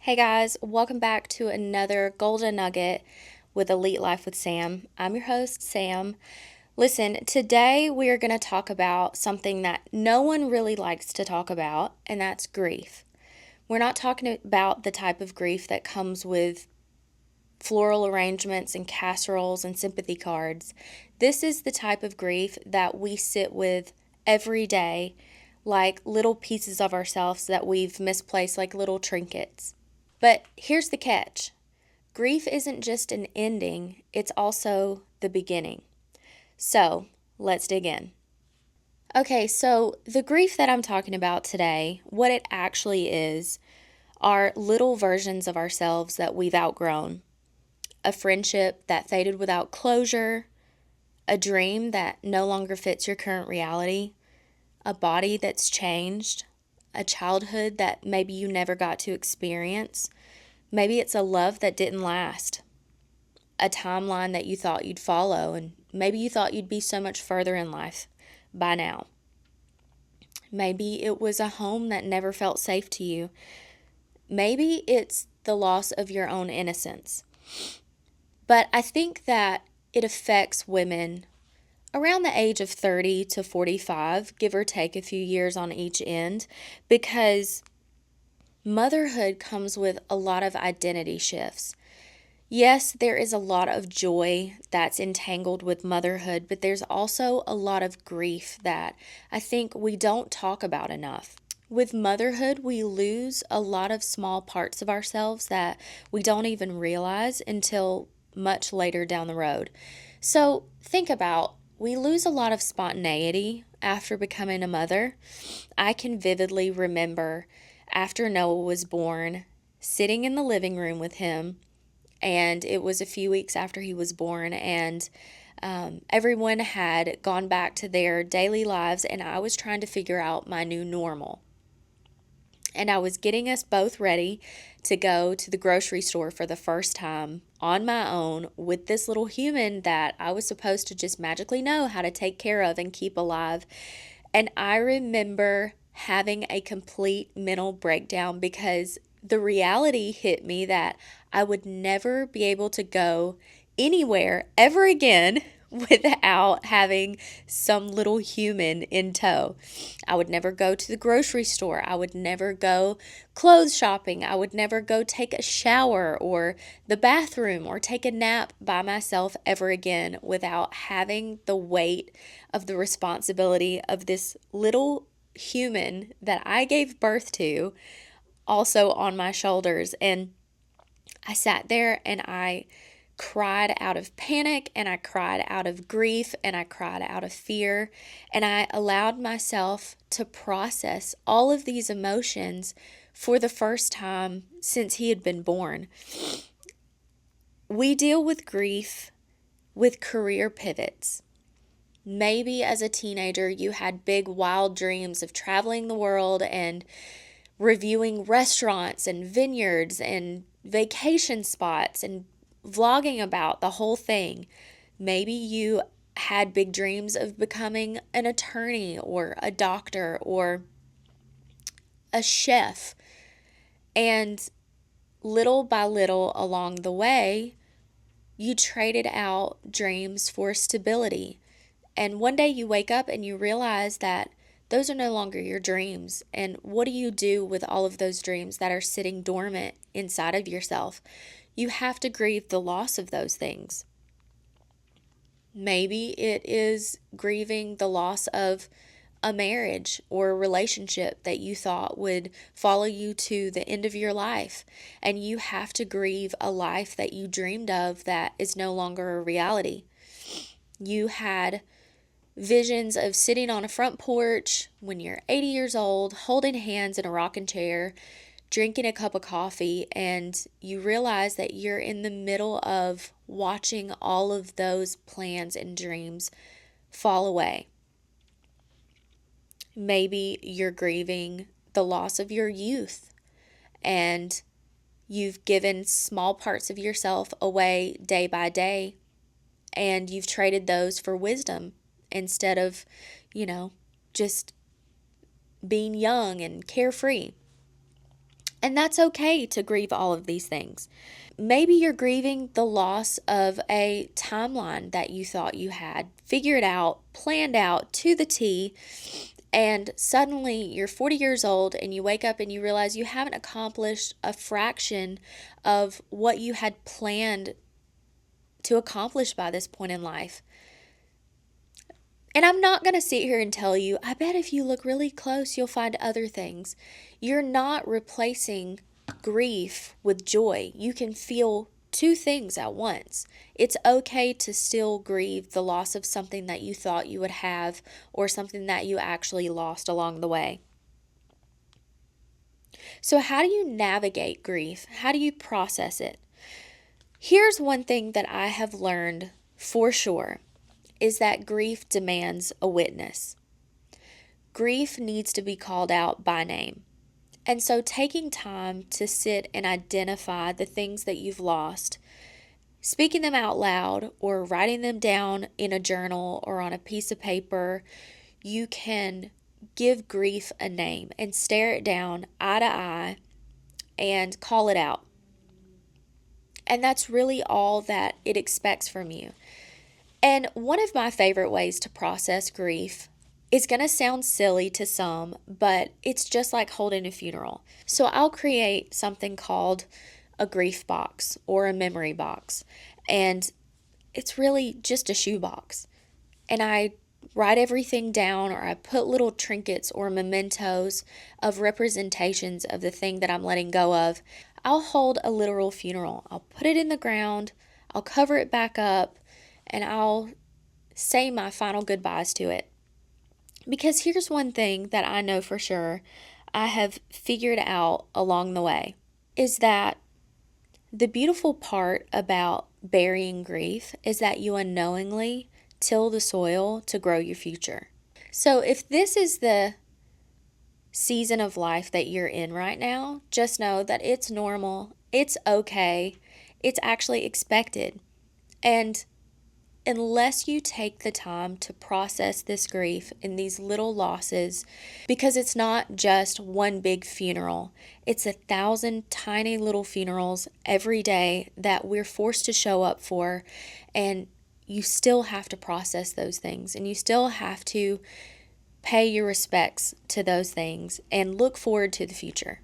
Hey guys, welcome back to another Golden Nugget with Elite Life with Sam. I'm your host, Sam. Listen, today we are going to talk about something that no one really likes to talk about, and that's grief. We're not talking about the type of grief that comes with floral arrangements and casseroles and sympathy cards. This is the type of grief that we sit with every day, like little pieces of ourselves that we've misplaced, like little trinkets. But here's the catch: grief isn't just an ending, it's also the beginning. So let's dig in. Okay, so the grief that I'm talking about today, what it actually is, are little versions of ourselves that we've outgrown. A friendship that faded without closure, a dream that no longer fits your current reality, a body that's changed, a childhood that maybe you never got to experience. Maybe it's a love that didn't last, a timeline that you thought you'd follow, and maybe you thought you'd be so much further in life by now. Maybe it was a home that never felt safe to you. Maybe it's the loss of your own innocence. But I think that it affects women around the age of 30 to 45, give or take a few years on each end, because motherhood comes with a lot of identity shifts. Yes, there is a lot of joy that's entangled with motherhood, but there's also a lot of grief that I think we don't talk about enough. With motherhood, we lose a lot of small parts of ourselves that we don't even realize until much later down the road. So think about, we lose a lot of spontaneity after becoming a mother. I can vividly remember after Noah was born, sitting in the living room with him, and it was a few weeks after he was born, and everyone had gone back to their daily lives, and I was trying to figure out my new normal. And I was getting us both ready to go to the grocery store for the first time on my own with this little human that I was supposed to just magically know how to take care of and keep alive. And I remember having a complete mental breakdown because the reality hit me that I would never be able to go anywhere ever again without having some little human in tow. I would never go to the grocery store. I would never go clothes shopping. I would never go take a shower or the bathroom or take a nap by myself ever again without having the weight of the responsibility of this little human that I gave birth to also on my shoulders. And I sat there and I cried out of panic, and I cried out of grief, and I cried out of fear, and I allowed myself to process all of these emotions for the first time since he had been born. We deal with grief with career pivots. Maybe as a teenager, you had big, wild dreams of traveling the world and reviewing restaurants and vineyards and vacation spots and vlogging about the whole thing. Maybe you had big dreams of becoming an attorney or a doctor or a chef. And little by little along the way, you traded out dreams for stability. And one day you wake up and you realize that those are no longer your dreams. And what do you do with all of those dreams that are sitting dormant inside of yourself? You have to grieve the loss of those things. Maybe it is grieving the loss of a marriage or a relationship that you thought would follow you to the end of your life. And you have to grieve a life that you dreamed of that is no longer a reality. You had visions of sitting on a front porch when you're 80 years old, holding hands in a rocking chair, drinking a cup of coffee, and you realize that you're in the middle of watching all of those plans and dreams fall away. Maybe you're grieving the loss of your youth, and you've given small parts of yourself away day by day, and you've traded those for wisdom instead of, just being young and carefree. And that's okay to grieve all of these things. Maybe you're grieving the loss of a timeline that you thought you had figured out, planned out to the T, and suddenly you're 40 years old and you wake up and you realize you haven't accomplished a fraction of what you had planned to accomplish by this point in life. And I'm not going to sit here and tell you, I bet if you look really close, you'll find other things. You're not replacing grief with joy. You can feel two things at once. It's okay to still grieve the loss of something that you thought you would have or something that you actually lost along the way. So, how do you navigate grief? How do you process it? Here's one thing that I have learned for sure is that grief demands a witness. Grief needs to be called out by name. And so taking time to sit and identify the things that you've lost, speaking them out loud or writing them down in a journal or on a piece of paper, you can give grief a name and stare it down eye to eye and call it out. And that's really all that it expects from you. And one of my favorite ways to process grief is going to sound silly to some, but it's just like holding a funeral. So I'll create something called a grief box or a memory box. And it's really just a shoebox. And I write everything down, or I put little trinkets or mementos of representations of the thing that I'm letting go of. I'll hold a literal funeral. I'll put it in the ground, I'll cover it back up, and I'll say my final goodbyes to it. Because here's one thing that I know for sure I have figured out along the way is that the beautiful part about burying grief is that you unknowingly till the soil to grow your future. So if this is the season of life that you're in right now, just know that it's normal, it's okay, it's actually expected. And unless you take the time to process this grief in these little losses, because it's not just one big funeral, it's 1,000 tiny little funerals every day that we're forced to show up for, and you still have to process those things, and you still have to pay your respects to those things and look forward to the future.